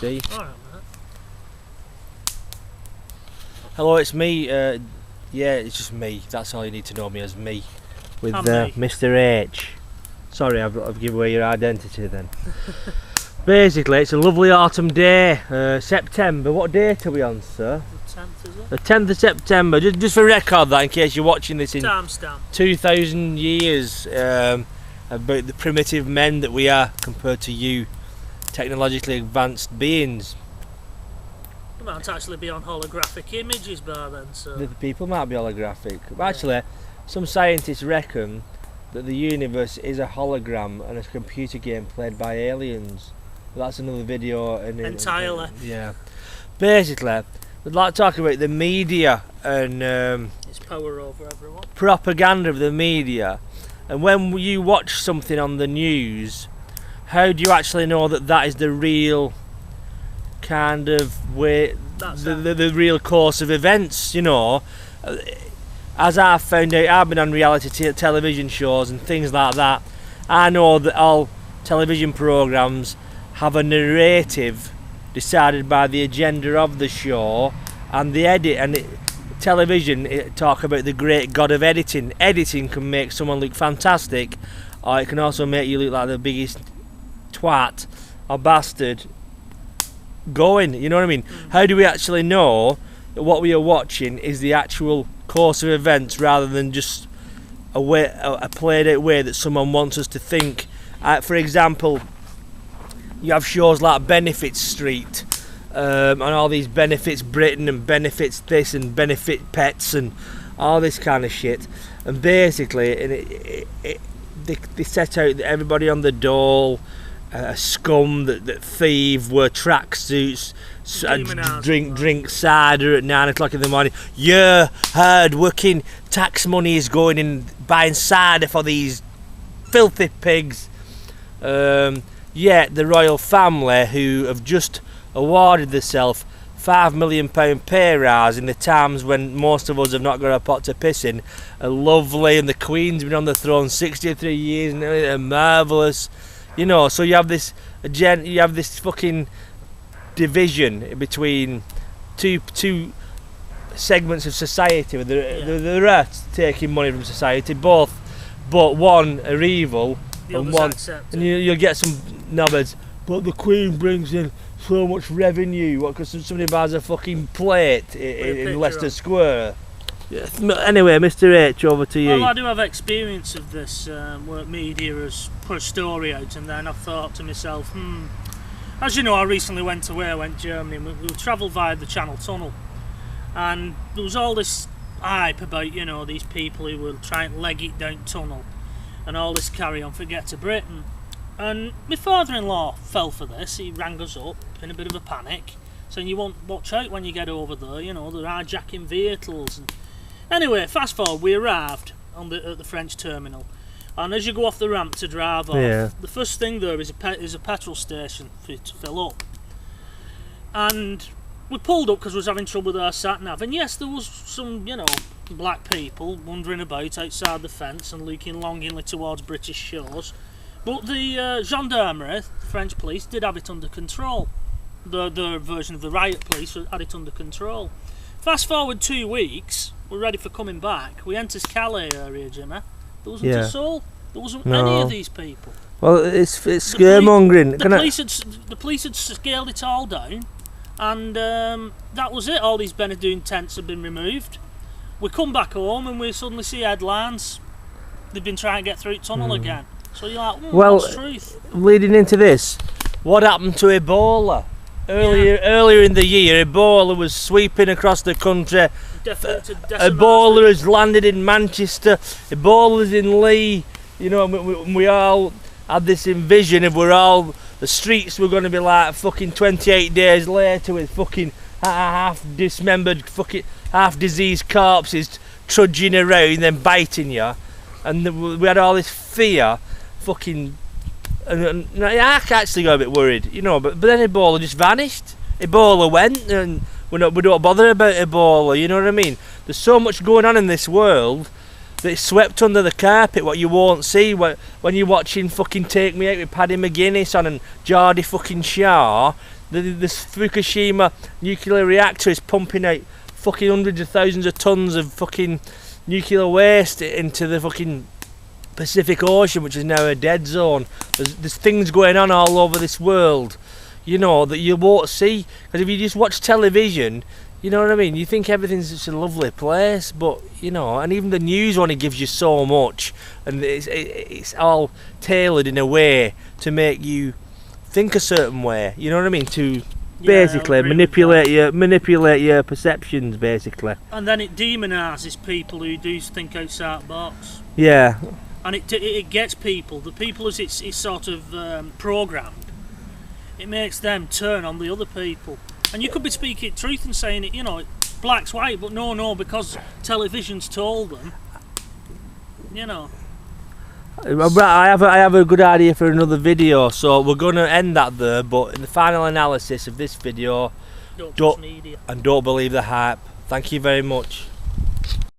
See? Alright, mate. Hello, it's me. Yeah, it's just me. That's all you need to know me as, me. With I'm me. Mr. H. Sorry, I've given away your identity then. Basically, it's a lovely autumn day, September. What date are we on, sir? The 10th, is it? The 10th of September. Just for record that, in case you're watching this in Timestamp. 2,000 years, about the primitive men that we are compared to you, technologically advanced beings. We might actually be on holographic images by then, so... The people might be holographic. But actually, some scientists reckon that the universe is a hologram and a computer game played by aliens. But that's another video. Entirely. Yeah. Basically, we'd like to talk about the media and Its power over everyone. propaganda of the media. And when you watch something on the news, how do you actually know that that is the real kind of way, the real course of events, you know? As I've found out, I've been on reality television shows and things like that. I know that all television programmes have a narrative decided by the agenda of the show, and the edit and television talk about the great god of editing. Editing can make someone look fantastic, or it can also make you look like the biggest twat or bastard going, you know what I mean? How do we actually know that what we are watching is the actual course of events rather than just a played out way that someone wants us to think? For example, you have shows like Benefits Street, and all these Benefits Britain and Benefits this and Benefit Pets and all this kind of shit, and basically they set out that everybody on the dole, scum that thieve, wear tracksuits, drink cider at 9 o'clock in the morning. Your hard working tax money is going in buying cider for these filthy pigs. Yet the royal family, who have just awarded themselves £5 million pay rise in the times when most of us have not got a pot to piss in, are lovely, and the Queen's been on the throne 63 years and they're marvellous. You know, so you have this fucking division between two segments of society. The rest taking money from society, but one are evil and one, and you'll get some knobheads. But the Queen brings in so much revenue. What? Because somebody buys a fucking plate in Leicester Square. Yeah. Anyway, Mr. H, over to you. Well, I do have experience of this, where media has put a story out, and then I've thought to myself, as you know, I recently went away, I went to Germany, and we travelled via the Channel Tunnel, and there was all this hype about, you know, these people who will try and leg it down tunnel, and all this carry on for Get to Britain. And my father-in-law fell for this. He rang us up in a bit of a panic, saying you won't watch out when you get over there, you know, they're hijacking vehicles. And anyway, fast forward, we arrived at the French terminal, and as you go off the ramp to drive off, the first thing there is a petrol station for you to fill up. And we pulled up because we was having trouble with our sat-nav, and yes, there was some, you know, black people wandering about outside the fence and looking longingly towards British shores. But the gendarmerie, the French police, did have it under control. The version of the riot police had it under control. Fast forward 2 weeks, we're ready for coming back. We entered Calais area, Jimmy. There wasn't a soul. There wasn't any of these people. Well, it's scaremongering. The police had scaled it all down, and that was it. All these Benidorm tents had been removed. We come back home and we suddenly see headlines. They've been trying to get through the tunnel again. So you're like, what's truth? Leading into this, what happened to Ebola? Earlier in the year, Ebola was sweeping across the country. Ebola has landed in Manchester. Ebola's in Lee. You know, we all had this vision of the streets were going to be like fucking 28 days later with fucking half dismembered, fucking half diseased corpses trudging around and biting you. And we had all this fear. Fucking, and I actually got a bit worried, you know, but then Ebola just vanished. Ebola went, and we don't bother about Ebola, you know what I mean? There's so much going on in this world that it's swept under the carpet, what you won't see when you're watching fucking Take Me Out with Paddy McGuinness on and Geordie fucking Shaw. This Fukushima nuclear reactor is pumping out fucking hundreds of thousands of tons of fucking nuclear waste into the fucking Pacific Ocean, which is now a dead zone. There's things going on all over this world, you know, that you won't see. Because if you just watch television, you know what I mean, you think everything's such a lovely place, but, you know, and even the news only gives you so much, and it's all tailored in a way to make you think a certain way, you know what I mean, to basically manipulate your perceptions, basically. And then it demonises people who do think outside the box. Yeah. And it gets people, the people as it's sort of programmed, it makes them turn on the other people. And you could be speaking truth and saying it, you know, black's white, but no, because television's told them, you know. I have a good idea for another video, so we're going to end that there, but in the final analysis of this video, don't believe the hype. Thank you very much.